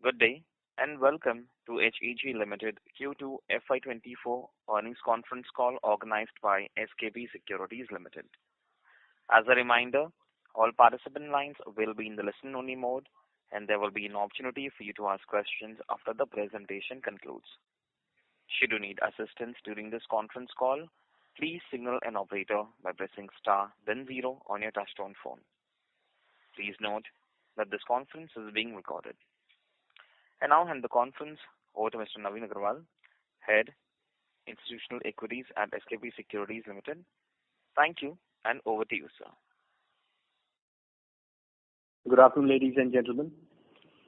Good day, and welcome to HEG Limited Q2 FY2024 earnings conference call organized by SKP Securities Limited. As a reminder, all participant lines will be in the listen-only mode, and there will be an opportunity for you to ask questions after the presentation concludes. Should you need assistance during this conference call, please signal an operator by pressing star then 0 on your touchtone phone. Please note that this conference is being recorded. I now hand the conference over to Mr. Naveen Agarwal, Head, Institutional Equities at SKP Securities Limited. Thank you, and over to you, sir. Good afternoon, ladies and gentlemen.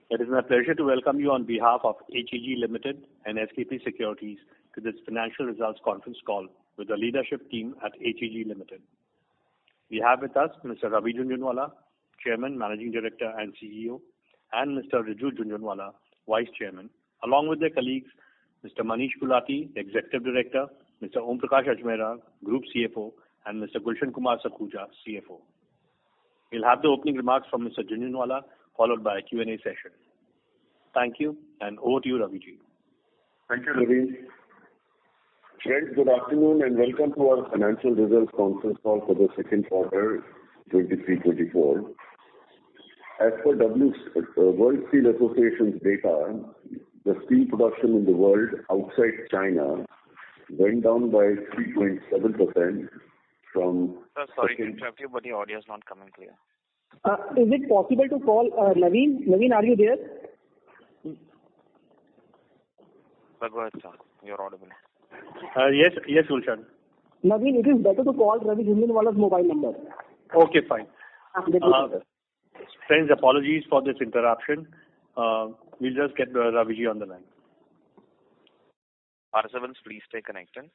It is my pleasure to welcome you on behalf of HEG Limited and SKP Securities to this financial results conference call with the leadership team at HEG Limited. We have with us Mr. Ravi Jhunjhunwala, Chairman, Managing Director and CEO, and Mr. Riju Jhunjhunwala, Vice Chairman, along with their colleagues, Mr. Manish Gulati, Executive Director, Mr. Om Prakash Ajmera, Group CFO, and Mr. Gulshan Kumar Sakhuja, CFO. We'll have the opening remarks from Mr. Jhunjhunwala, followed by a Q&A session. Thank you, and over to you, Raviji. Thank you, Naveen. Friends, good afternoon and welcome to our financial results conference call for the second quarter 23-24. As per World Steel Association's data, the steel production in the world outside China went down by 3.7% from... sorry to interrupt you, but the audio is not coming clear. Is it possible to call Naveen? Naveen, are you there? Go ahead, sir. You're audible. Yes, Gulshan. Naveen, it is better to call Ravi Jhunjhunwala's mobile number. Okay, fine. Friends, apologies for this interruption. We'll just get Raviji on the line. Participants, please stay connected.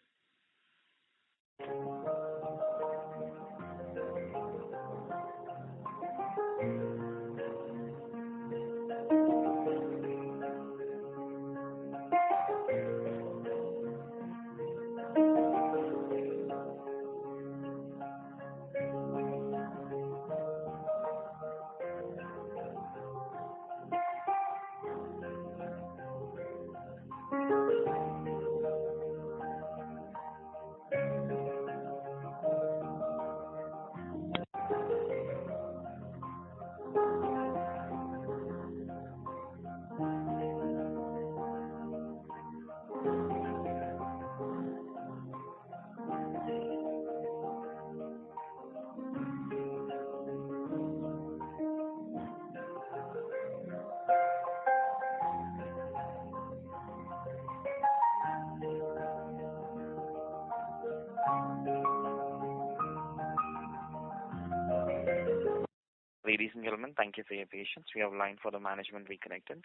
Ladies and gentlemen, thank you for your patience. We have a line for the management reconnected.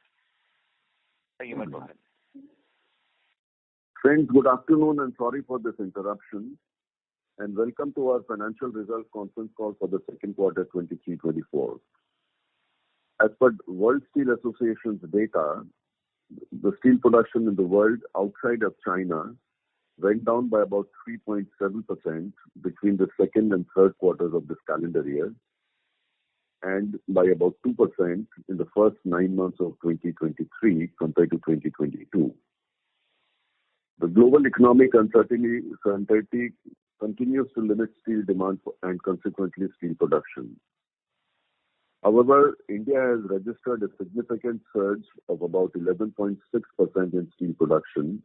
So you may go ahead. Friends, good afternoon and sorry for this interruption. And welcome to our financial results conference call for the second quarter 23-24. As per World Steel Association's data, the steel production in the world outside of China went down by about 3.7% between the second and third quarters of this calendar year, and by about 2% in the first 9 months of 2023 compared to 2022. The global economic uncertainty continues to limit steel demand and consequently steel production. However, India has registered a significant surge of about 11.6% in steel production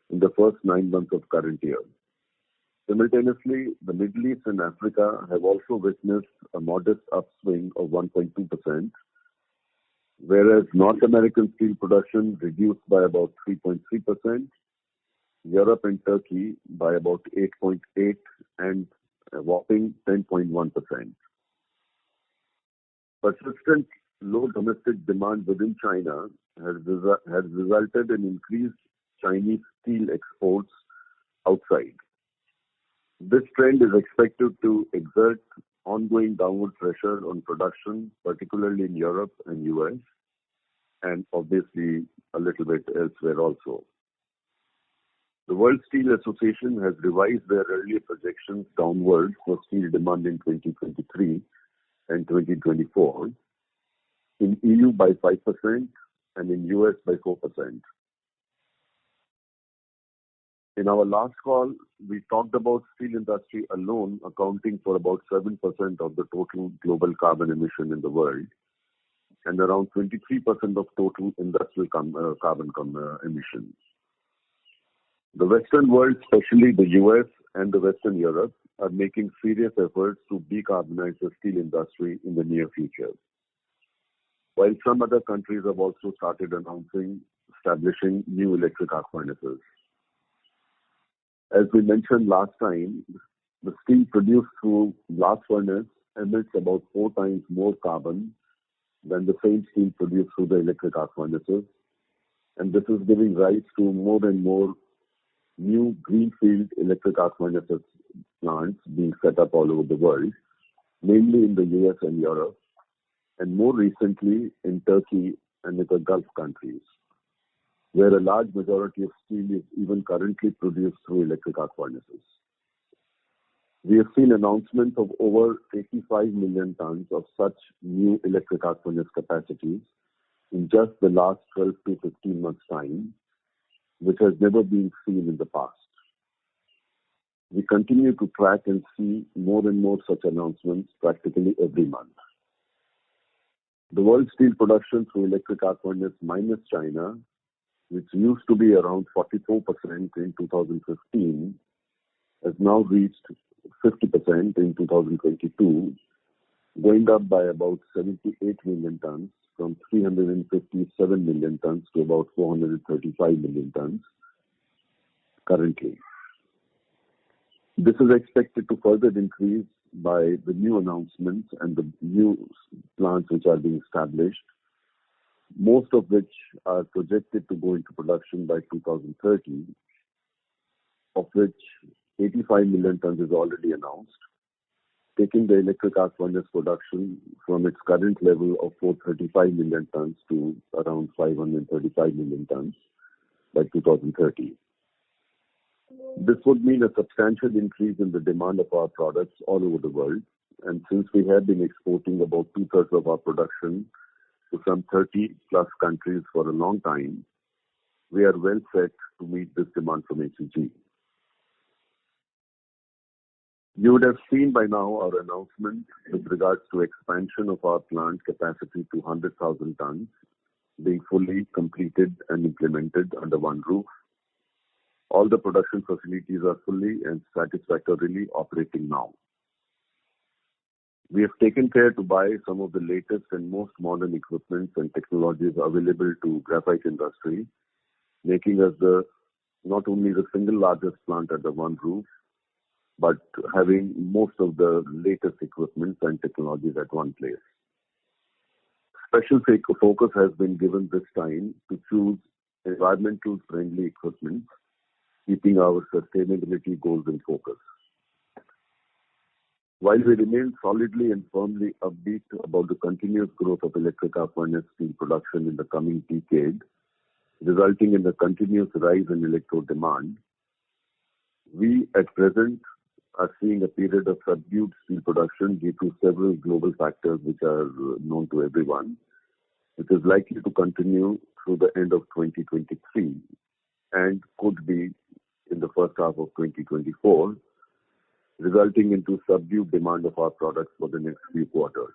in the first 9 months of current year. Simultaneously, the Middle East and Africa have also witnessed a modest upswing of 1.2%, whereas North American steel production reduced by about 3.3%, Europe and Turkey by about 8.8% and a whopping 10.1%. Persistent low domestic demand within China has resulted in increased Chinese steel exports outside. This trend is expected to exert ongoing downward pressure on production, particularly in Europe and US, and obviously a little bit elsewhere also. The World Steel Association has revised their earlier projections downwards for steel demand in 2023 and 2024. In EU by 5%, and in US by 4%. In our last call, we talked about steel industry alone accounting for about 7% of the total global carbon emission in the world and around 23% of total industrial carbon emissions. The Western world, especially the US and the Western Europe, are making serious efforts to decarbonize the steel industry in the near future. While some other countries have also started establishing new electric arc furnaces. As we mentioned last time, the steel produced through blast furnace emits about 4 times more carbon than the same steel produced through the electric arc furnaces, and this is giving rise to more and more new greenfield electric arc furnaces plants being set up all over the world, mainly in the US and Europe, and more recently in Turkey and in the Gulf countries, where a large majority of steel is even currently produced through electric arc furnaces. We have seen announcements of over 85 million tons of such new electric arc furnace capacities in just the last 12 to 15 months' time, which has never been seen in the past. We continue to track and see more and more such announcements practically every month. The world steel production through electric arc furnace minus China, which used to be around 44% in 2015, has now reached 50% in 2022, going up by about 78 million tons from 357 million tons to about 435 million tons currently. This is expected to further increase by the new announcements and the new plants which are being established, most of which are projected to go into production by 2030, of which 85 million tons is already announced, taking the electric arc furnace production from its current level of 435 million tons to around 535 million tons by 2030. This would mean a substantial increase in the demand of our products all over the world, and since we have been exporting about 2/3 of our production to some 30 plus countries for a long time, we are well set to meet this demand from HEG. You would have seen by now our announcement with regards to expansion of our plant capacity to 100,000 tons being fully completed and implemented under one roof. All the production facilities are fully and satisfactorily operating now. We have taken care to buy some of the latest and most modern equipment and technologies available to graphite industry, making us not only the single largest plant under one roof, but having most of the latest equipment and technologies at one place. Special focus has been given this time to choose environmental friendly equipment, keeping our sustainability goals in focus. While we remain solidly and firmly upbeat about the continuous growth of electric arc furnace steel production in the coming decade, resulting in the continuous rise in electrode demand, we at present are seeing a period of subdued steel production due to several global factors which are known to everyone, which is likely to continue through the end of 2023 and could be in the first half of 2024, resulting into subdued demand of our products for the next few quarters.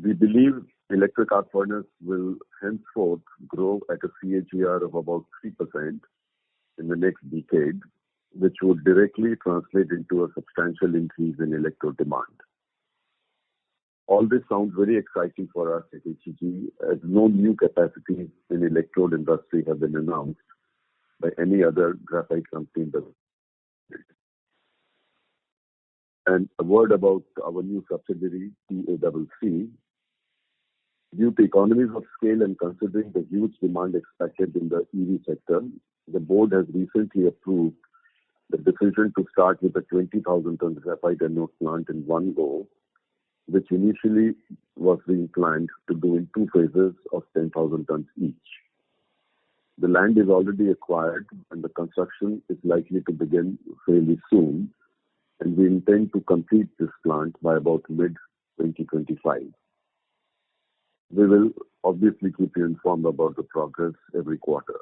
We believe electric arc furnace will henceforth grow at a CAGR of about 3% in the next decade, which would directly translate into a substantial increase in electrode demand. All this sounds very exciting for us at HEG, as no new capacities in electrode industry have been announced by any other graphite company in the world. And a word about our new subsidiary, TACC. Due to economies of scale and considering the huge demand expected in the EV sector, the board has recently approved the decision to start with a 20,000 ton graphite anode plant in one go, which initially was being planned to do in 2 phases of 10,000 tons each. The land is already acquired and the construction is likely to begin fairly soon, and we intend to complete this plant by about mid-2025. We will obviously keep you informed about the progress every quarter.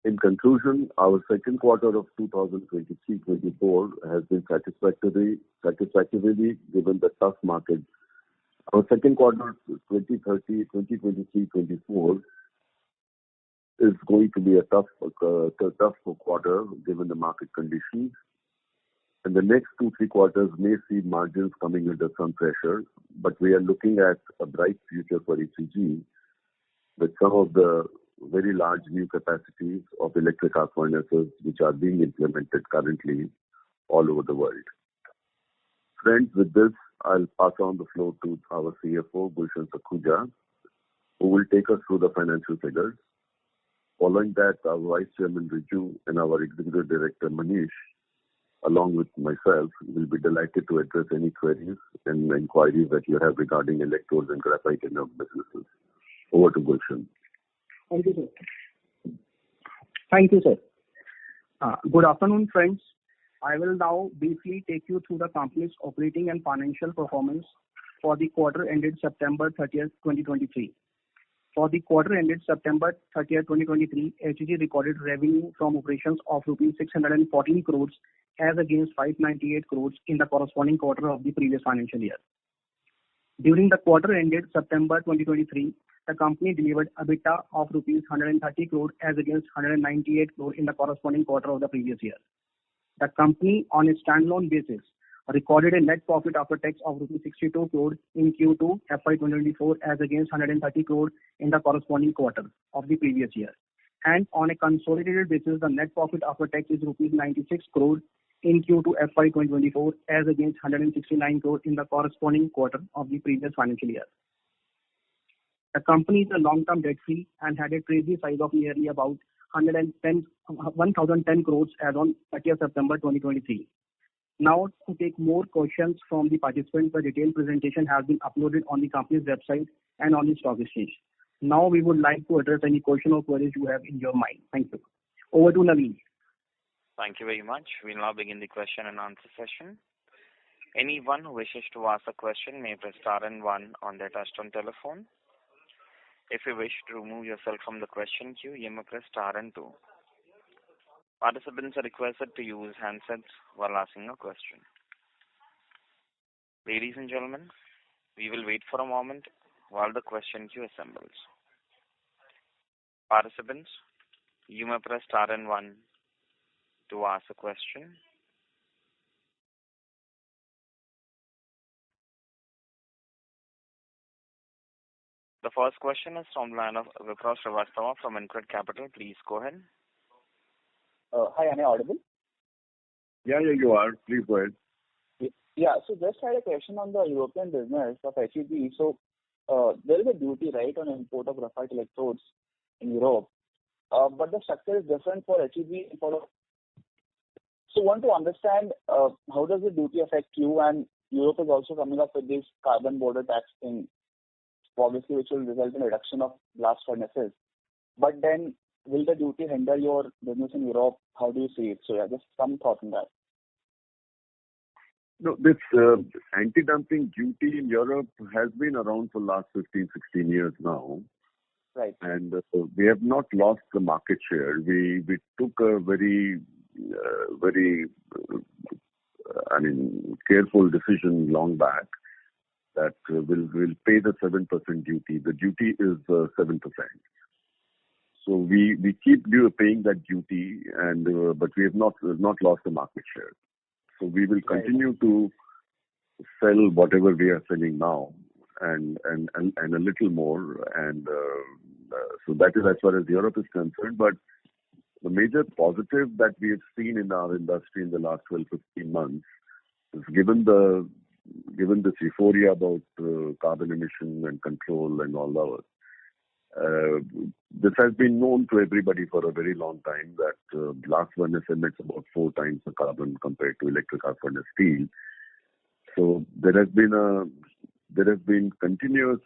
In conclusion, our second quarter of 2023-24 has been satisfactory given the tough market. Our second quarter 2023-24 is going to be a tough quarter given the market conditions. And the next 2-3 quarters may see margins coming under some pressure, but we are looking at a bright future for HEG with some of the very large new capacities of electric arc furnaces which are being implemented currently all over the world. Friends, with this, I'll pass on the floor to our CFO, Gulshan Sakhuja, who will take us through the financial figures. Following that, our Vice Chairman Riju and our Executive Director Manish, along with myself, will be delighted to address any queries and inquiries that you have regarding electrodes and graphite anode businesses. Over to Gulshan. Thank you, sir. Thank you, sir. Good afternoon, friends. I will now briefly take you through the company's operating and financial performance for the quarter ended September 30th, 2023. For the quarter ended September 30th, 2023, HEG recorded revenue from operations of rupees 614 crores as against 598 crores in the corresponding quarter of the previous financial year. During the quarter ended September 2023, the company delivered EBITDA of rupees 130 crore as against 198 crore in the corresponding quarter of the previous year. The company, on a standalone basis, recorded a net profit after tax of rupees 62 crore in Q2 FY2024 as against 130 crore in the corresponding quarter of the previous year. And on a consolidated basis, the net profit after tax is rupees 96 crore in Q2 FY2024 as against 169 crore in the corresponding quarter of the previous financial year. The company is a long-term debt-free and had a treasury size of nearly about 1,010 crores as on 30th September 2023. Now, to take more questions from the participants, the detailed presentation has been uploaded on the company's website and on the stock exchange. Now, we would like to address any question or queries you have in your mind. Thank you. Over to Naveen. Thank you very much. We'll now begin the question and answer session. Anyone who wishes to ask a question may press star and one on their touchtone telephone. If you wish to remove yourself from the question queue, you may press star and two. Participants are requested to use handsets while asking a question. Ladies and gentlemen, we will wait for a moment while the question queue assembles. Participants, you may press star and one to ask a question. The first question is from the line of Vipraw Srivastava from InCred Capital. Please go ahead. Hi, am I audible? Yeah, you are. Please go ahead. Yeah, so just had a question on the European business of HEG. So there is a duty, right, on import of graphite electrodes in Europe, but the structure is different for HEG. So want to understand how does the duty affect you? And Europe is also coming up with this carbon border tax thing, obviously, which will result in a reduction of blast furnaces. But then, will the duty hinder your business in Europe? How do you see it? So yeah, just some thought on that. No, this anti-dumping duty in Europe has been around for the last 15, 16 years now. Right. And we have not lost the market share. We took a very careful decision long back that we'll pay the 7% duty. The duty is 7%. So we keep paying that duty, and but we have not lost the market share. So we will continue to sell whatever we are selling now, and a little more, and so that is as far as Europe is concerned. But the major positive that we have seen in our industry in the last 12-15 months is given this euphoria about carbon emission and control and all that. This has been known to everybody for a very long time that blast furnace emits about 4 times the carbon compared to electric arc furnace steel. So there has been continuous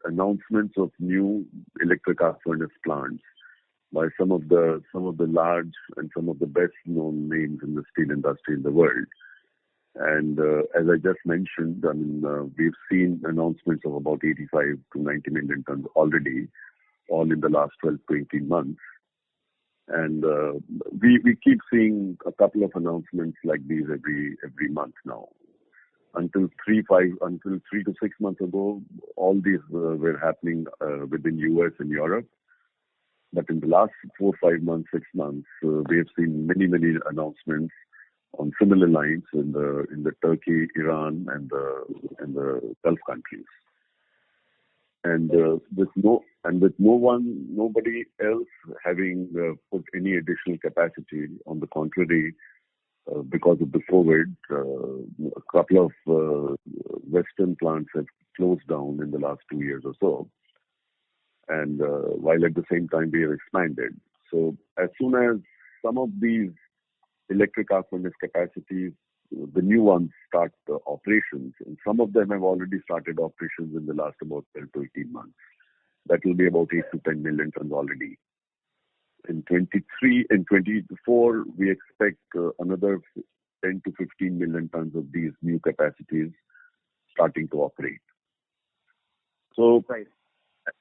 announcements of new electric arc furnace plants by some of the large and some of the best known names in the steel industry in the world. And as I just mentioned, I mean, we've seen announcements of about 85 to 90 million tons already, all in the last 12 to 18 months. And we keep seeing a couple of announcements like these every month now. Until 3 to 6 months ago, all these were happening within US and Europe. But in the last 4, 5 months, 6 months, we have seen many announcements on similar lines in the Turkey, Iran, and the Gulf countries. And nobody else having put any additional capacity. On the contrary, because of the COVID, a couple of Western plants have closed down in the last 2 years or so. And while at the same time we have expanded. So as soon as some of these electric arc furnace capacities, the new ones start operations, and some of them have already started operations in the last about 12 to 18 months. That will be about 8 to 10 million tons already. In 23 and 24, we expect another 10 to 15 million tons of these new capacities starting to operate. So, Right.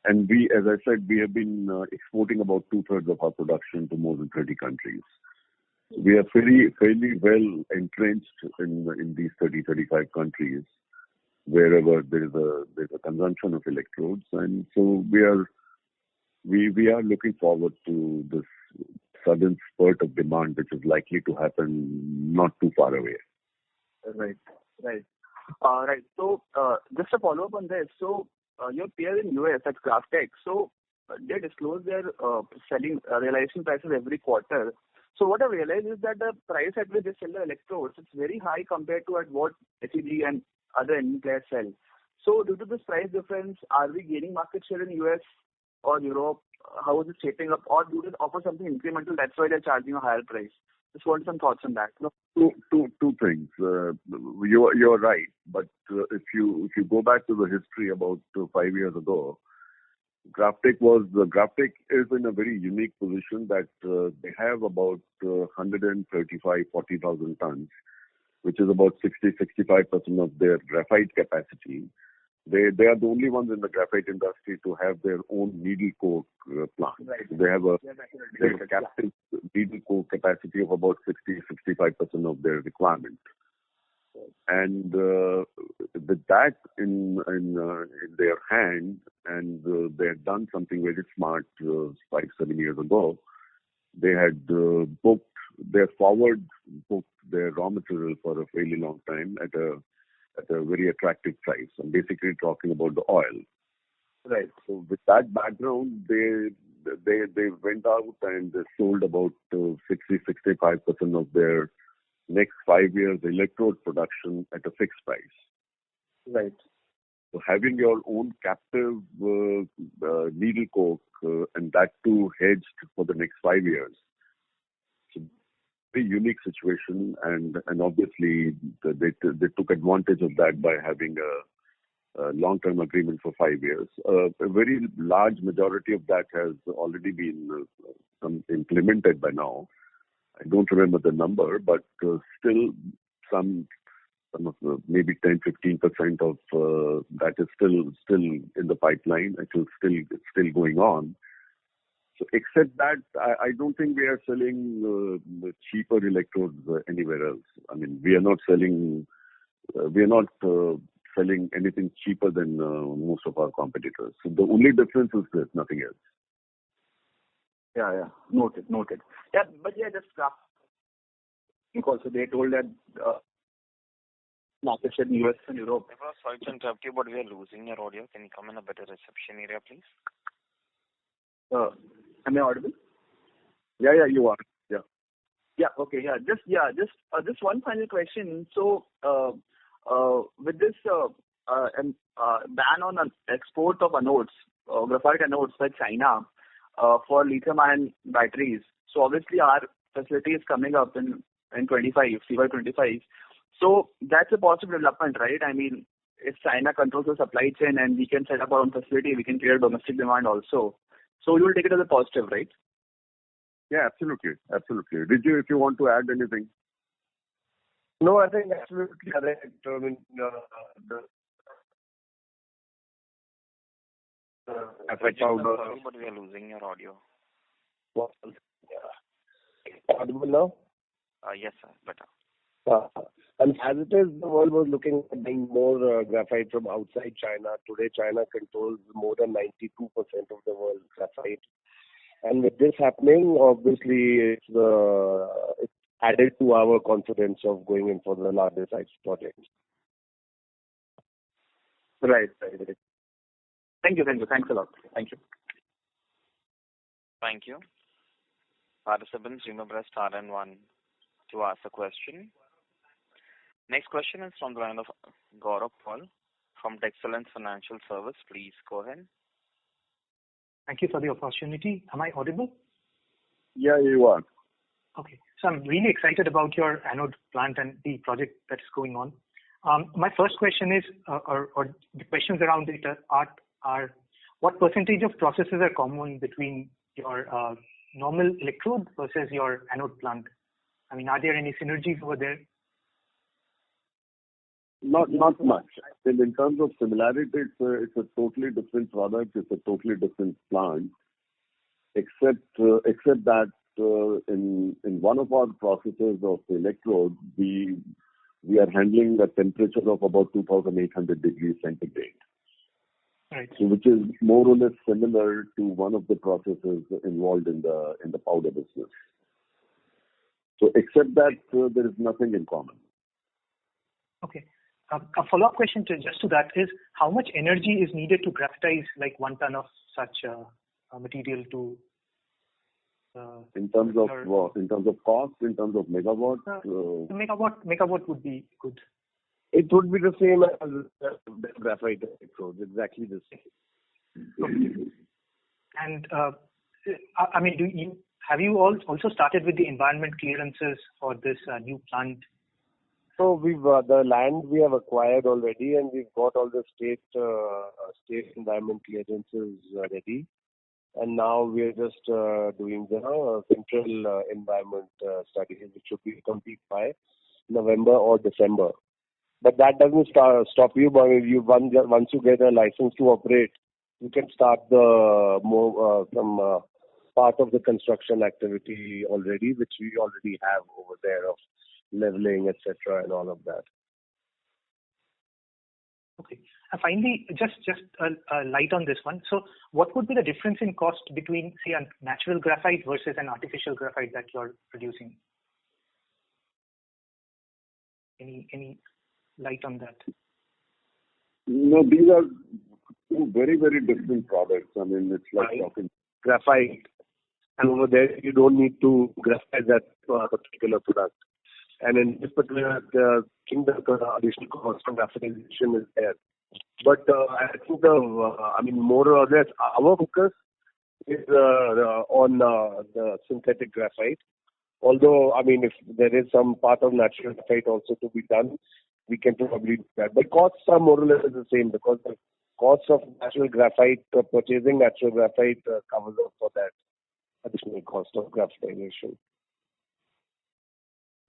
And we, as I said, we have been exporting about 2/3 of our production to more than 30 countries. We are fairly well entrenched in these 35 countries, wherever there's a consumption of electrodes, and so we are looking forward to this sudden spurt of demand, which is likely to happen not too far away. Right. Right. So, just a follow-up on this. So, your peer in US, that's Graphtec, so they disclose their selling realization prices every quarter. So what I realized is that the price at which they sell the electrodes, it's very high compared to at what HEG and other end players sell. So due to this price difference, are we gaining market share in US or Europe? How is it shaping up? Or do they offer something incremental, that's why they're charging a higher price? Just want some thoughts on that. No, two things. You're right, but if you go back to the history about 5 years ago, Graphtec is in a very unique position that they have about 40,000 tons, which is about 60-65% of their graphite capacity. They are the only ones in the graphite industry to have their own needle coke plant. Right. They have a captive needle coke capacity of about 60-65% of their requirement. And with that in their hand, and they had done something very smart 5-7 years ago. They had forward booked their raw material for a fairly long time at a very attractive price. I'm basically talking about the oil. Right. So with that background, they went out and they sold about 60-65% of their next 5 years electrode production at a fixed price. Right. So having your own captive needle coke and that too hedged for the next 5 years. So very unique situation, and obviously they took advantage of that by having a long-term agreement for 5 years. A very large majority of that has already been implemented by now. I don't remember the number, but still some of the, maybe 10-15% of that is still in the pipeline. It's still going on. So except that, I don't think we are selling cheaper electrodes anywhere else. I mean, we are not selling anything cheaper than most of our competitors. So the only difference is this, nothing else. Yeah. Noted. Yeah, but yeah, just because they told that market share in US and Europe. Sorry to interrupt you, but we are losing your audio. Can you come in a better reception area, please? Am I audible? Yeah, you are. Yeah. Yeah. Okay. Yeah. Just one final question. So, with this ban on export of anodes, graphite anodes by China for lithium-ion batteries. So obviously our facility is coming up in 25, FY2025. So that's a positive development, right? I mean, if China controls the supply chain and we can set up our own facility, we can clear domestic demand also. So you will take it as a positive, right? Yeah, absolutely. Did you, if you want to add anything? No, I think absolutely correct. I mean, graphite powder. Sorry, but we are losing your audio. Audible now? Yes, sir. Better. And as it is, the world was looking at buying more graphite from outside China. Today, China controls more than 92% of the world's graphite. And with this happening, obviously, it's added to our confidence of going in for the larger size projects. Right. Thank you. Thanks a lot. Thank you. Thank you. Participants, you may press star and one to ask a question. Next question is from the line of Gaurav Paul from Excellence Financial Service. Please go ahead. Thank you for the opportunity. Am I audible? Yeah, you are. Okay. So I'm really excited about your anode plant and the project that is going on. My first question is, or the questions around it are what percentage of processes are common between your normal electrode versus your anode plant? I mean, are there any synergies over there? Not much. And in terms of similarity, it's a totally different product. It's a totally different plant. Except that in one of our processes of the electrode, we are handling a temperature of about 2,800 degrees centigrade. Right. So which is more or less similar to one of the processes involved in the powder business. So except that, there is nothing in common. Okay. A follow-up question to that is, how much energy is needed to graphitize like 1 ton of such material to? In terms of what? In terms of cost? In terms of megawatt? Megawatt would be good. It would be the same as the graphite electrodes, exactly the same. Okay. And I mean, have you also started with the environment clearances for this new plant? So we've the land we have acquired already, and we've got all the state environment clearances ready. And now we are just doing the central environment studies, which should be complete by November or December. But that doesn't stop you. But once you get a license to operate, you can start some part of the construction activity already, which we already have over there of leveling, etc., and all of that. Okay. Finally, just a light on this one. So, what would be the difference in cost between, say, a natural graphite versus an artificial graphite that you're producing? Any light on that? No, these are two very, very different products. I mean, it's like talking graphite, and over there you don't need to graphite that particular product. And in this particular thing, the additional cost of graphitization is there. But I think more or less our focus is on the synthetic graphite. Although, I mean, if there is some part of natural graphite also to be done, we can probably do that. But costs are more or less the same, because the cost of natural graphite, purchasing natural graphite covers up for that additional cost of graphitization.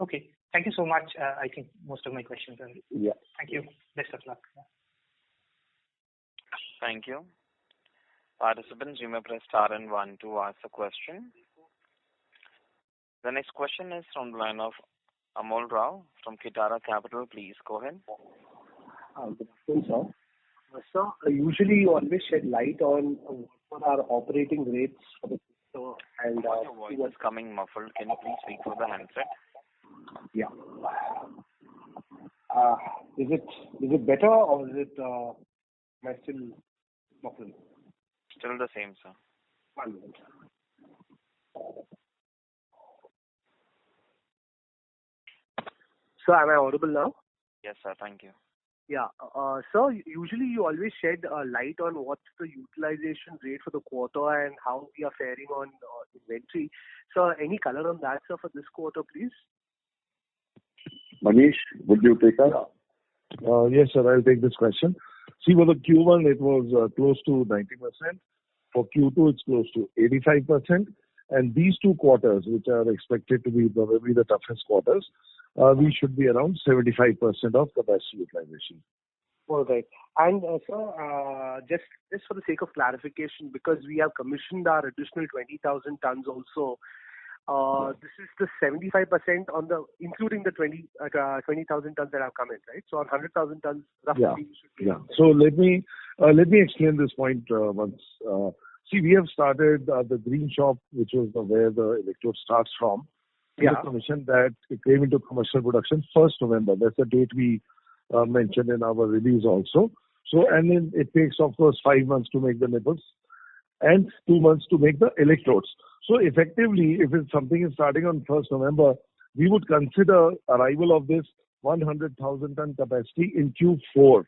Okay. Thank you so much. I think most of my questions are. Yeah. Thank you. Best of luck. Thank you. Participants, you may press star and one to ask a question. The next question is from the line of Amol Rao from Kitara Capital. Please go ahead. Good afternoon, sir. Sir, usually you always shed light on what are our operating rates for the sector, and your voice is coming muffled. Can you please speak through the handset? Yeah. Is it better, or is it am I still muffled? Still the same, sir. 1 minute. Sir, am I audible now? Yes, sir. Thank you. Yeah. Sir, usually you always shed light on what's the utilization rate for the quarter and how we are faring on inventory. So any color on that, sir, for this quarter, please? Manish, would you take that? Yes, sir. I'll take this question. See, for the Q1, it was close to 90%. For Q2, it's close to 85%. And these 2 quarters, which are expected to be probably the toughest quarters, we should be around 75% of capacity utilization. All right. And just for the sake of clarification, because we have commissioned our additional 20,000 tons also, this is the 75% on the, including the 20,000 tons that have come in, right? So on 100,000 tons, roughly, we should be. Yeah. So let me explain this point once. See, we have started the green shop, which was where the electrode starts from. Yeah. The commission that it came into commercial production 1st November. That's the date we mentioned in our release also. So, and then it takes, of course, 5 months to make the nipples and 2 months to make the electrodes. So effectively, if it's something is starting on 1st November, we would consider arrival of this 100,000 ton capacity in Q4.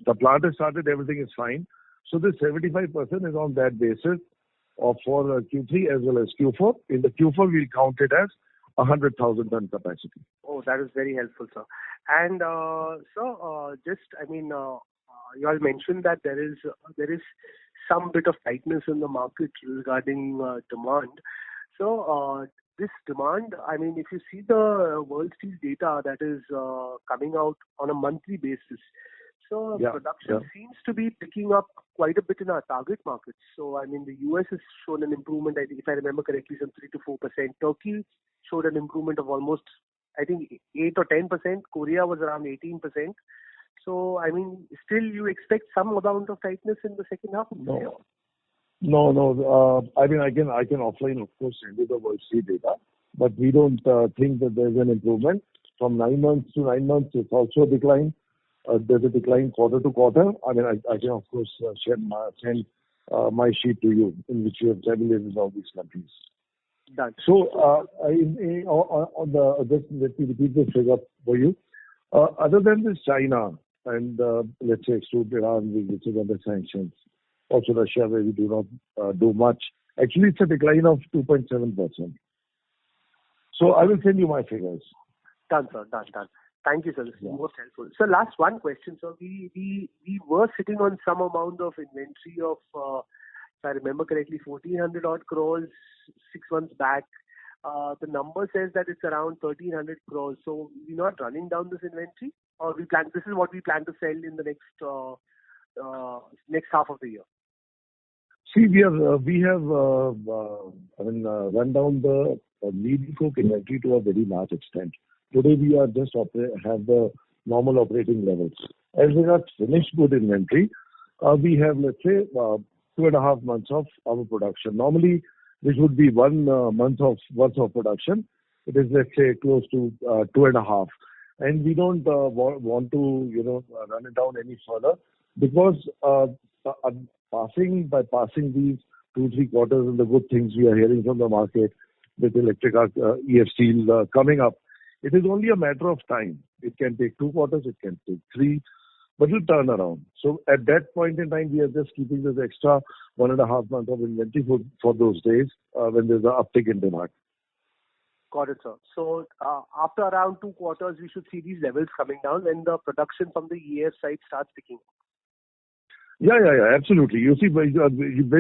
The plant has started, everything is fine. So this 75% is on that basis of for Q3 as well as Q4. In the Q4, we'll count it as 100,000 ton capacity. Oh, that is very helpful, sir. And you all mentioned that there is some bit of tightness in the market regarding demand. So this demand, I mean, if you see the World Steel data that is coming out on a monthly basis, so production seems to be picking up quite a bit in our target markets. So, I mean, the US has shown an improvement, I think, if I remember correctly, some 3 to 4%. Turkey showed an improvement of almost, I think, 8 or 10%. Korea was around 18%. So, I mean, still you expect some amount of tightness in the second half of the year? No. I mean, I can offline, of course, send you the World Steel data, but we don't think that there's an improvement. From 9 months to 9 months, it's also a decline. There's a decline quarter to quarter. I mean, I can, of course, send my sheet to you in which you have tabulated all these countries. Done. So, just let me repeat this figure for you. Other than this, China and let's say exclude Iran, which is under sanctions, also Russia, where we do not do much. Actually, it's a decline of 2.7%. So I will send you my figures. Done, sir. Done. Thank you, sir. This is most helpful. So last one question. So we were sitting on some amount of inventory of, if I remember correctly, 1,400 odd crores 6 months back. The number says that it's around 1,300 crores. So we're not running down this inventory, or this is what we plan to sell in the next half of the year. See, we have run down the needle coke inventory to a very large extent. Today we are just have the normal operating levels. As regards finished good inventory, we have, let's say, 2.5 months of our production. Normally, this would be 1 month of worth of production. It is, let's say, close to 2.5. And we don't want to, run it down any further, because by passing these 2-3 quarters and the good things we are hearing from the market with electric arc, EF steel coming up, it is only a matter of time. It can take 2 quarters, it can take 3, but it'll turn around. So at that point in time, we are just keeping this extra 1.5 months of inventory for those days when there's an uptick in demand. Got it, sir. So after around 2 quarters, we should see these levels coming down and the production from the EF side starts picking up. Yeah, absolutely. You see, when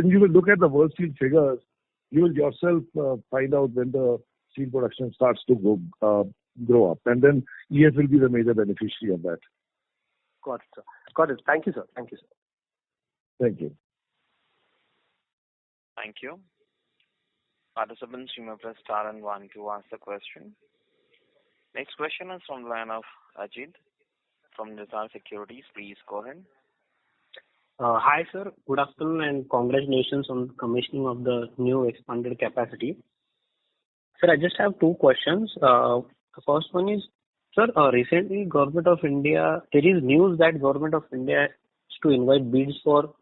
you will look at the World Steel figures, you will yourself find out when the steel production starts to grow up, and then EF will be the major beneficiary of that. Got it, sir. Got it. Thank you, sir. Thank you. Thank you. Participants, you may press star and 1 to ask the question. Next question is from the line of Ajit from Nizar Securities. Please go ahead. Hi, sir. Good afternoon and congratulations on commissioning of the new expanded capacity. Sir, I just have 2 questions. The first one is, sir, recently Government of India, there is news that Government of India is to invite bids for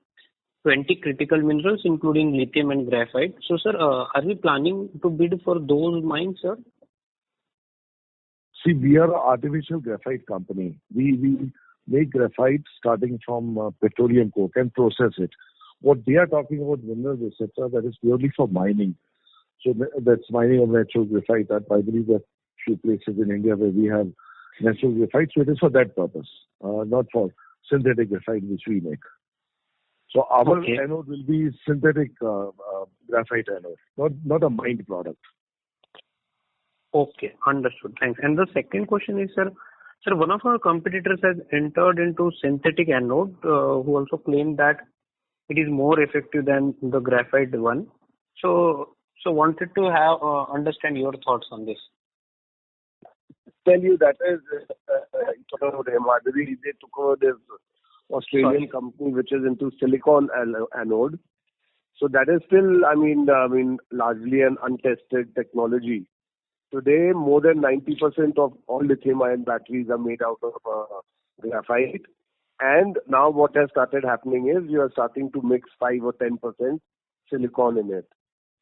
20 critical minerals, including lithium and graphite. So, sir, are we planning to bid for those mines, sir? See, we are an artificial graphite company. We make graphite starting from petroleum coke and process it. What they are talking about, minerals, etc., that is purely for mining. So that's mining of natural graphite. I believe there are few places in India where we have natural graphite. So it is for that purpose, not for synthetic graphite which we make. So our anode will be synthetic graphite anode, not a mined product. Okay, understood. Thanks. And the second question is, sir, one of our competitors has entered into synthetic anode, who also claimed that it is more effective than the graphite one. So wanted to have understand your thoughts on this. Tell you that is Madhuri, they took over this Australian company which is into silicon anode. So that is still, I mean, largely an untested technology. Today, more than 90% of all lithium-ion batteries are made out of graphite. And now what has started happening is you are starting to mix 5 or 10% silicon in it.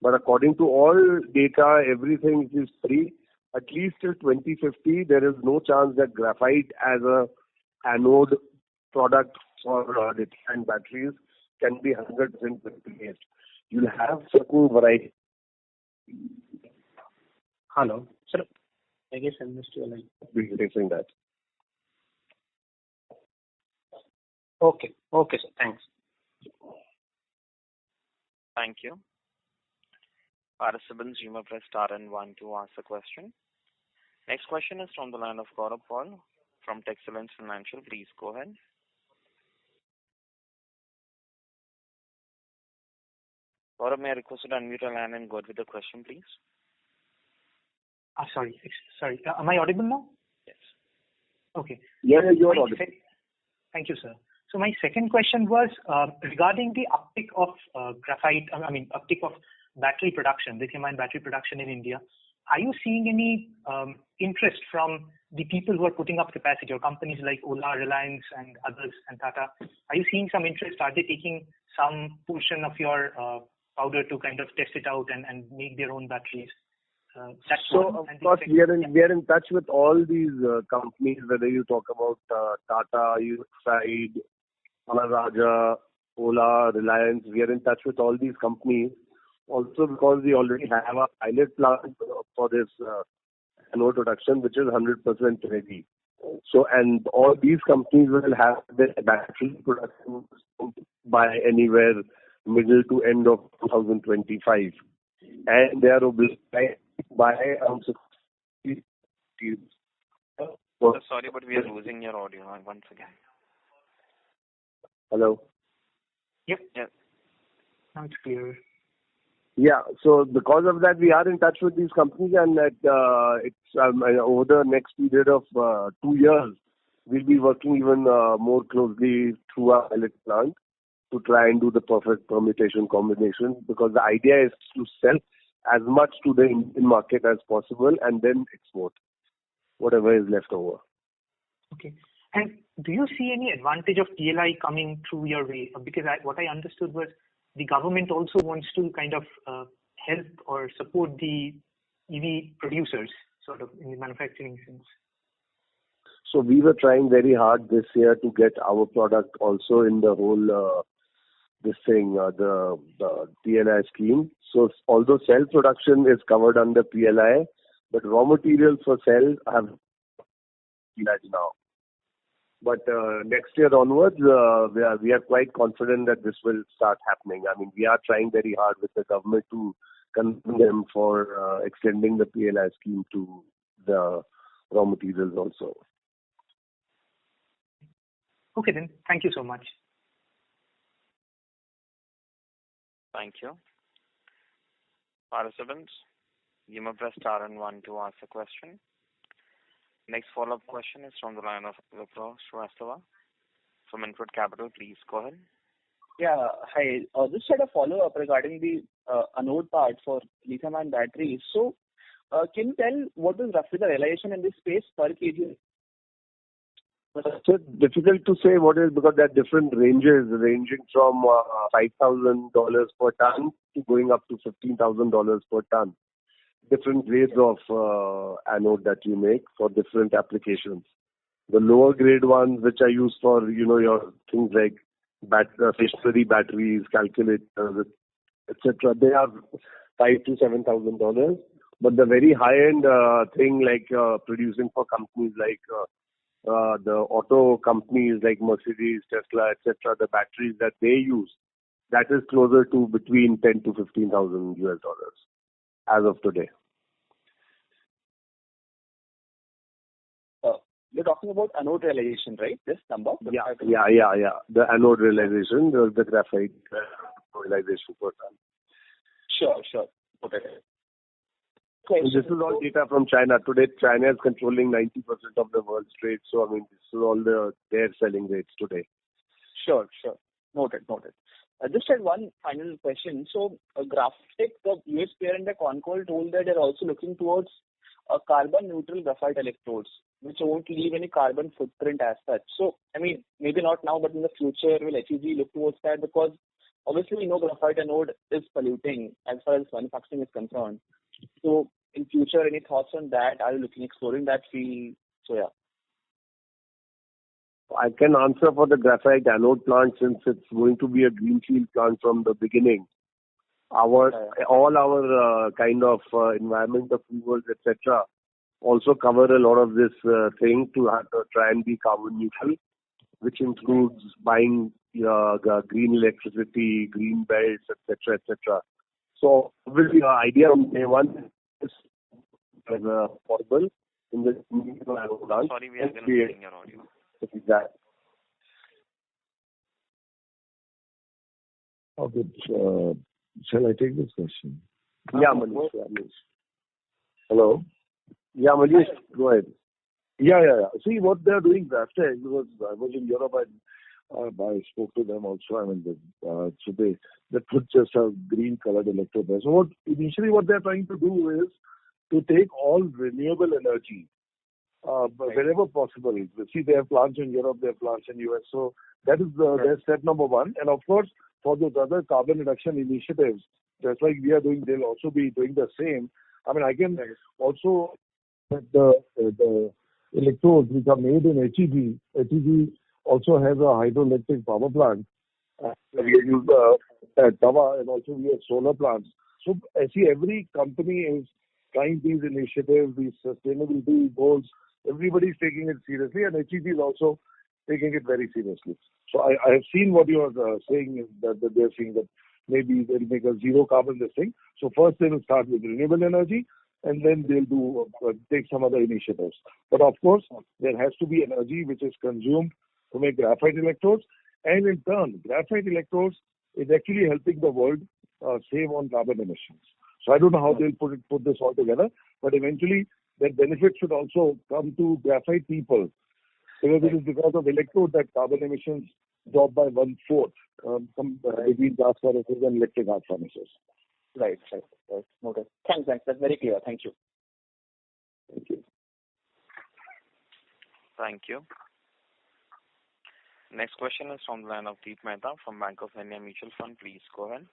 But according to all data, everything is free. At least till 2050, there is no chance that graphite as a anode product for lithium batteries can be 100% replaced. You'll have certain variety. Hello, sir. I guess I missed your line. Replacing that. Okay, sir. Thanks. Thank you. Participants, you may press star and one to ask a question. Next question is from the line of Gaurav Paul from Texcellence Financial. Please go ahead. Gaurav, may I request you to unmute your line and go ahead with the question, please? Sorry. Am I audible now? Yes. Okay. Yeah, you're audible. Thank you, sir. So my second question was regarding the uptick of uptick of battery production, lithium-ion battery production in India. Are you seeing any interest from the people who are putting up capacity, or companies like Ola, Reliance, and others, and Tata? Are you seeing some interest? Are they taking some portion of your powder to kind of test it out and make their own batteries? So, of course, we are in touch with all these companies, whether you talk about Tata, Side, Raja, Ola, Reliance. We are in touch with all these companies. Also, because we already have a pilot plant for this anode production, which is 100% ready. So, and all these companies will have their battery production by anywhere middle to end of 2025. And they are obliged by around 60. Sorry, but we are losing your audio once again. Hello? Yep. Yeah. Now it's clear. Yeah, so because of that, we are in touch with these companies, and it's over the next period of 2 years, we'll be working even more closely through our pilot plant to try and do the perfect permutation combination, because the idea is to sell as much to the Indian market as possible and then export whatever is left over. Okay. And do you see any advantage of PLI coming through your way? Because what I understood was the government also wants to kind of help or support the EV producers, sort of in the manufacturing sense. So we were trying very hard this year to get our product also in the whole the PLI scheme. So although cell production is covered under PLI, but raw materials for cells have PLI now. But next year onwards, we are quite confident that this will start happening. I mean, we are trying very hard with the government to convince them for extending the PLI scheme to the raw materials also. Okay then. Thank you so much. Thank you. Participants, you may press star and one to ask a question. Next follow-up question is from the line of Vipra Srivastava from Input Capital. Please go ahead. Yeah, hi. Just had a follow-up regarding the anode part for lithium-ion batteries. So, can you tell what is roughly the realization in this space per kg? So difficult to say what is, because there are different ranges ranging from $5,000 per ton to going up to $15,000 per ton. Different grades of anode that you make for different applications. The lower grade ones, which are used for your things like stationary batteries, calculators, etc., they are $5,000 to $7,000. But the very high end thing, like producing for companies like the auto companies like Mercedes, Tesla, etc., the batteries that they use, that is closer to between $10,000 to $15,000 US as of today. you're talking about anode realization, right? This number? Yeah. The anode realization, the graphite realization per ton. Sure. Okay. So this is all data from China. Today, China is controlling 90% of the world's trade. So, I mean, this is all their selling rates today. Sure. Noted. I just had one final question. So, Graphic, the US parent, the Concall, told that they're also looking towards carbon neutral graphite electrodes, which won't leave any carbon footprint as such. So, I mean, maybe not now, but in the future, will HEG look towards that? Because obviously, we know graphite anode is polluting as far as manufacturing is concerned. So, in future, any thoughts on that? Are you exploring that field? So, yeah. I can answer for the graphite anode plant since it's going to be a greenfield plant from the beginning. All our kind of environment approvals, etc., also cover a lot of this thing to have to try and be carbon neutral, which includes buying green electricity, green belts, etc., etc. So obviously, the idea on day one is possible in the plant. Sorry, we are going to hear your audio. Exactly. Okay. Shall I take this question? Yeah, Manish. Hello? Yeah, Manish, go ahead. Yeah. See what they are doing, Graphtec, because I was in Europe and I spoke to them also. I mean, so they put just a green colored electrode there. So initially what they are trying to do is to take all renewable energy wherever possible. See, they have plants in Europe, they have plants in US. So that is their step number one. And of course, for those other carbon reduction initiatives, just like we are doing, they'll also be doing the same. I mean, I can also the electrodes which are made in HEG. HEG also has a hydroelectric power plant. We use Tawa, and also we have solar plants. So I see every company is trying these initiatives, these sustainability goals. Everybody is taking it seriously, and HEG is also taking it very seriously. So I have seen what you are saying, that they're saying that maybe they'll make a zero carbon this thing. So first they will start with renewable energy, and then they'll do take some other initiatives. But of course, there has to be energy which is consumed to make graphite electrodes, and in turn, graphite electrodes is actually helping the world save on carbon emissions. So I don't know how they'll put this all together, but eventually that benefit should also come to graphite people, because it is because of electrode that carbon emissions drop by 1/4 between blast furnaces and electric arc furnaces. Right. Noted. Thanks. That's very clear. Thank you. Thank you. Next question is from the line of Deep Mehta from Bank of India Mutual Fund. Please go ahead.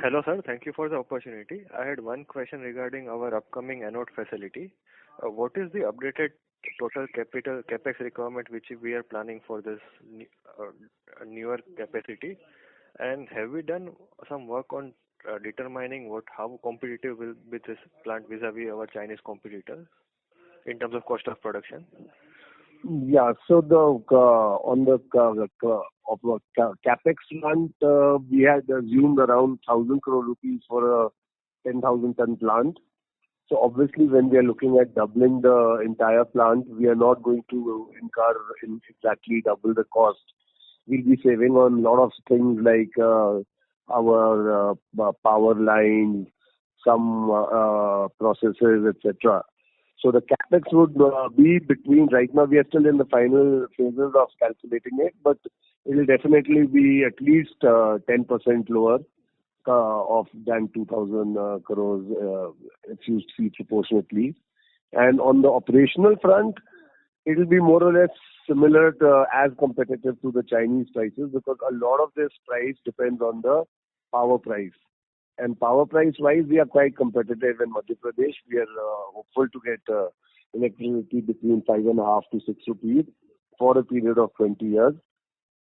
Hello, sir. Thank you for the opportunity. I had one question regarding our upcoming anode facility. What is the updated total capex requirement which we are planning for this newer capacity? And have we done some work on determining how competitive will be this plant vis-a-vis our Chinese competitors in terms of cost of production? Yeah. So on the capex front, we had assumed around 1,000 crore rupees for a 10,000 ton plant. So obviously, when we are looking at doubling the entire plant, we are not going to incur exactly double the cost. We'll be saving on a lot of things like our power lines, some processes, etc. So the capex would be between, right now we are still in the final phases of calculating it, but it will definitely be at least 10% lower than 2,000 crores if you see proportionately. And on the operational front, it will be more or less similar to, as competitive to the Chinese prices, because a lot of this price depends on the power price. And power price wise, we are quite competitive in Madhya Pradesh. We are hopeful to get electricity between 5.5 to 6 rupees for a period of 20 years.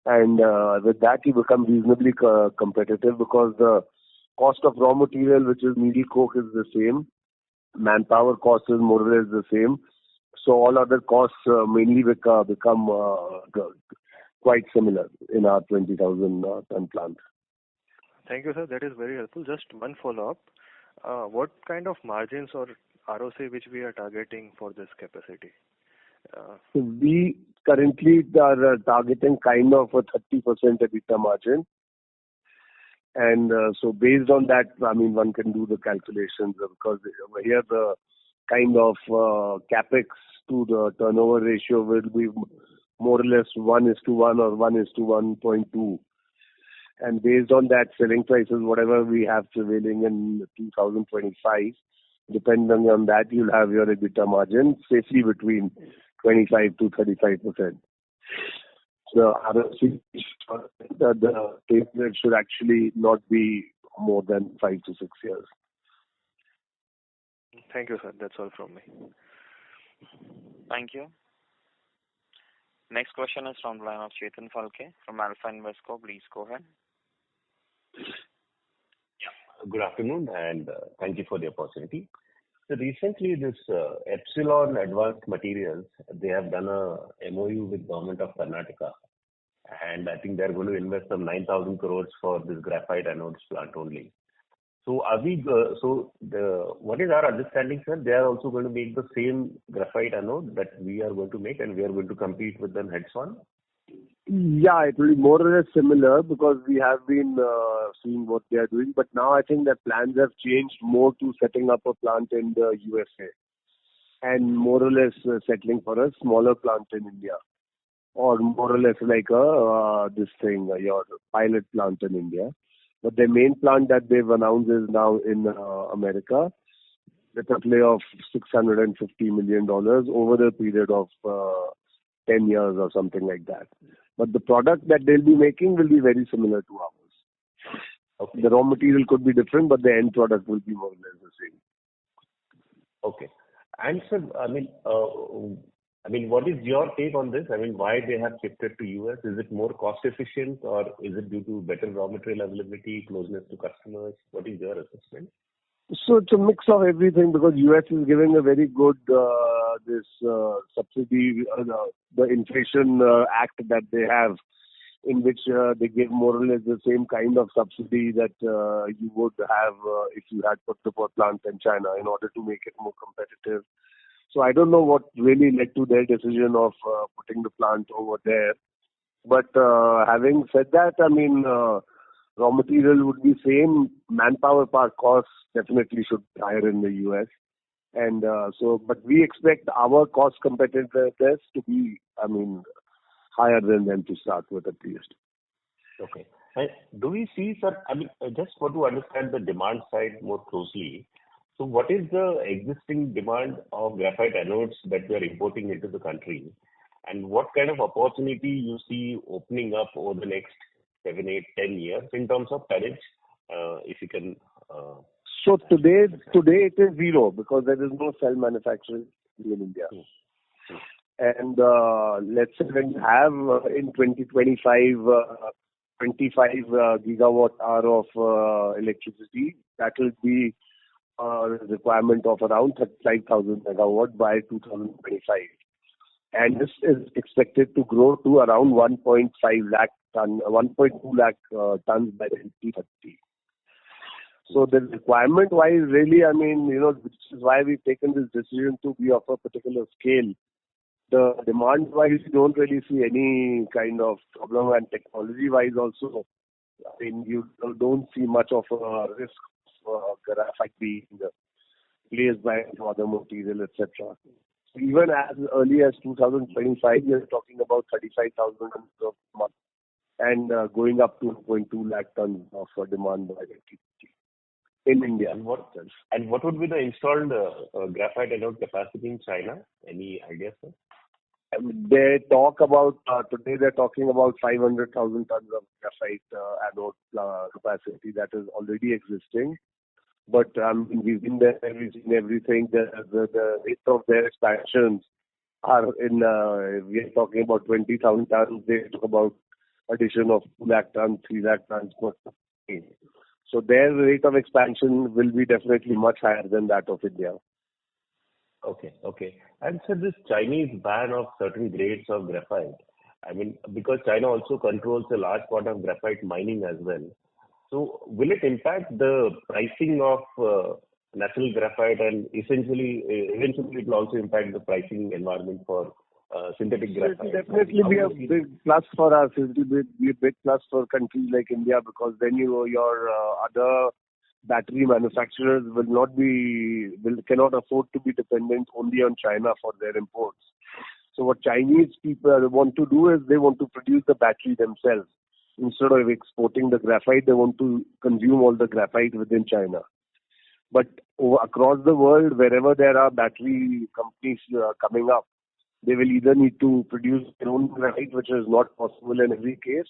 And with that, you become reasonably competitive, because the cost of raw material, which is needle coke, is the same. Manpower cost is more or less the same. So all other costs mainly become quite similar in our 20,000 ton plant. Thank you, sir. That is very helpful. Just one follow-up. What kind of margins or ROC which we are targeting for this capacity? So we currently are targeting kind of a 30% EBITDA margin. And so based on that, I mean, one can do the calculations because here the kind of capex to the turnover ratio will be more or less 1:1 or 1:1.2. And based on that, selling prices, whatever we have prevailing in 2025, depending on that, you'll have your EBITDA margin safely between 25 to 35%. So the period should actually not be more than 5 to 6 years. Thank you, sir. That's all from me. Thank you. Next question is from the line of Chetan Phalke from Alpha Invesco. Please go ahead. Yeah. Good afternoon, and thank you for the opportunity. So recently, this Epsilon Advanced Materials, they have done a MOU with Government of Karnataka, and I think they're going to invest some 9,000 crores for this graphite anodes plant only. So what is our understanding, sir? They are also going to make the same graphite anode that we are going to make, and we are going to compete with them heads on? Yeah, it will be more or less similar because we have been seeing what they are doing. But now I think their plans have changed more to setting up a plant in the USA and more or less settling for a smaller plant in India, or more or less like your pilot plant in India. But the main plant that they've announced is now in America with a play of $650 million over the period of 10 years or something like that. But the product that they'll be making will be very similar to ours. Okay. The raw material could be different, but the end product will be more or less the same. Okay. And sir, I mean, what is your take on this? I mean, why they have shifted to US? Is it more cost efficient, or is it due to better raw material availability, closeness to customers? What is your assessment? So it's a mix of everything because US is giving a very good subsidy, the inflation act that they have, in which they give more or less the same kind of subsidy that you would have if you had put the plant in China in order to make it more competitive. So I don't know what really led to their decision of putting the plant over there. But having said that, I mean, raw material would be same. Manpower part costs definitely should be higher in the US. And but we expect our cost competitiveness to be, I mean, higher than them to start with at least. Okay. And do we see, sir, I mean, I just want to understand the demand side more closely. So what is the existing demand of graphite anodes that we are importing into the country? And what kind of opportunity you see opening up over the next 7, 8, 10 years in terms of tonnage, if you can... So today it is zero because there is no cell manufacturing in India. And let's say when you have in 2025, 25 gigawatt hour of electricity, that will be a requirement of around 35,000 megawatt by 2025. And this is expected to grow to around 1.5 lakh ton, 1.2 lakh tons by 2030. So the requirement-wise, really, I mean, which is why we've taken this decision to be of a particular scale. The demand-wise, you don't really see any kind of problem, and technology-wise also, I mean, you don't see much of a risk of graphite being replaced by other material, etc. So even as early as 2025, we are talking about 35,000 tons of month and going up to 1.2 lakh tons of demand by 2030 in India. And what would be the installed graphite anode capacity in China? Any idea, sir? They talk about, today they're talking about 500,000 tons of graphite anode capacity that is already existing. But we've been there, we've seen everything. The rate of their expansions are we are talking about 20,000 tons. They talk about addition of 2 lakh tons, 3 lakh tons per year. So their rate of expansion will be definitely much higher than that of India. Okay. And so this Chinese ban of certain grades of graphite, I mean, because China also controls a large part of graphite mining as well. So will it impact the pricing of natural graphite, and eventually it will also impact the pricing environment for synthetic So it graphite. will definitely be a big plus for us. It will be a big plus for countries like India, because then your other battery manufacturers cannot afford to be dependent only on China for their imports. So what Chinese people want to do is they want to produce the battery themselves. Instead of exporting the graphite, they want to consume all the graphite within China. But across the world, wherever there are battery companies coming up, they will either need to produce their own graphite, which is not possible in every case,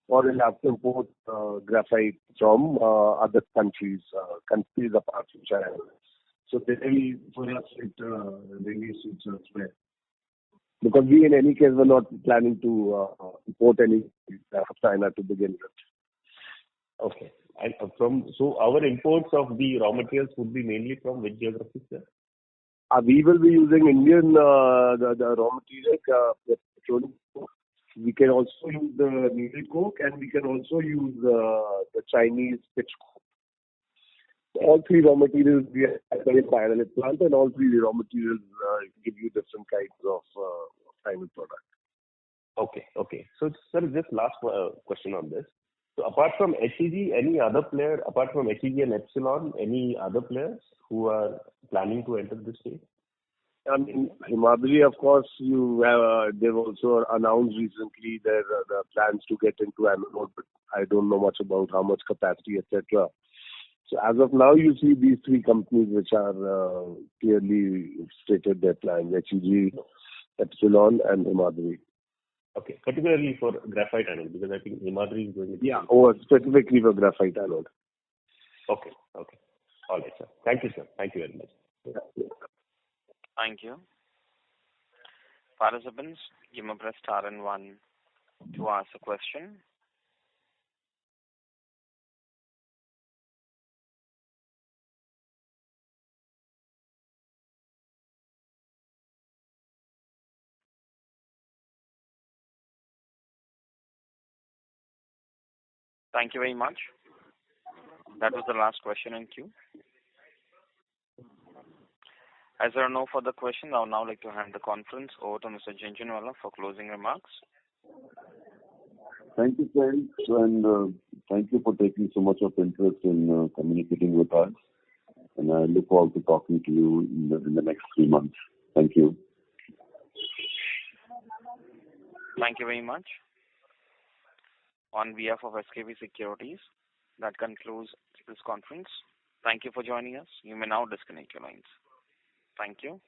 or they'll have to import graphite from other countries apart from China. So really, for us, it really suits us well. Because we, in any case, were not planning to import any from China to begin with. Okay. And so our imports of the raw materials would be mainly from which geographies, sir? We will be using Indian the raw material, petroleum coke. We can also use the needle coke, and we can also use the Chinese pitch coke. All three raw materials we are at the parallel plant, and all three raw materials give you different kinds of final product. Okay. So, sir, just last question on this. So, apart from HEG, any other player, apart from HEG and Epsilon, any other players who are planning to enter this space? I mean, Himadri, of course, they've also announced recently their plans to get into anode, but I don't know much about how much capacity, etc. So as of now, you see these three companies which are clearly stated their plans: HEG, Epsilon, and Himadri. Okay, particularly for graphite anode, because I think Himadri is going to... specifically for graphite anode. Okay. All right, sir. Thank you, sir. Thank you very much. Yeah. Thank you. Participants, you may press star and 1 to ask a question. Thank you very much. That was the last question in queue. As there are no further questions, I would now like to hand the conference over to Mr. Jhunjhunwala for closing remarks. Thank you, friends, and thank you for taking so much of interest in communicating with us. And I look forward to talking to you in the next 3 months. Thank you. Thank you very much. On behalf of SKB Securities, that concludes this conference. Thank you for joining us. You may now disconnect your lines. Thank you.